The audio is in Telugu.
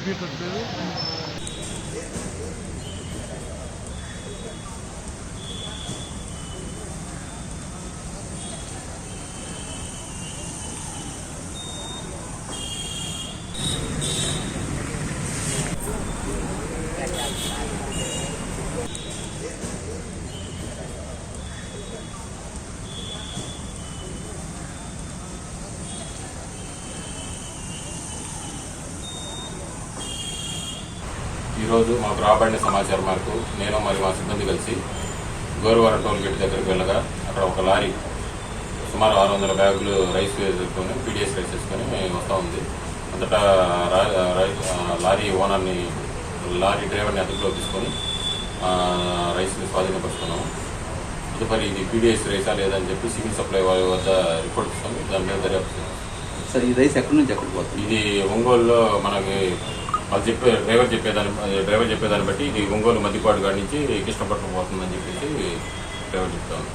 వినిపించట్లేదు. ఈరోజు మాకు రాబడిన సమాచారం మేరకు నేను మరియు మా సిబ్బంది కలిసి గోరువారం టోల్ గేట్ దగ్గరికి వెళ్ళగా అక్కడ ఒక లారీ సుమారు 600 బ్యాగులు రైస్ వేసుకొని పీడిఎస్ రైస్ వేసుకొని వస్తూ ఉంది. అంతటా లారీ ఓనర్ని లారీ డ్రైవర్ని అదుపులో తీసుకొని రైస్ని స్వాధీనపరుచుకున్నాము. తదుపరి ఇది పీడిఎస్ రైసా లేదని చెప్పి సివిల్ సప్లై వారి వద్ద రిపోర్ట్ తీసుకొని దాని మీద దర్యాప్తు. సార్ ఈ రైస్ ఎక్కడి నుంచి ఎక్కడికి పోతుంది? ఇది ఒంగోలులో మనకి వాళ్ళు డ్రైవర్ చెప్పేదాన్ని బట్టి ఇది ఒంగోలు మద్దిపాడు కాడి నుంచి కృష్ణపట్నం పోతుందని చెప్పేసి డ్రైవర్ చెప్తాను.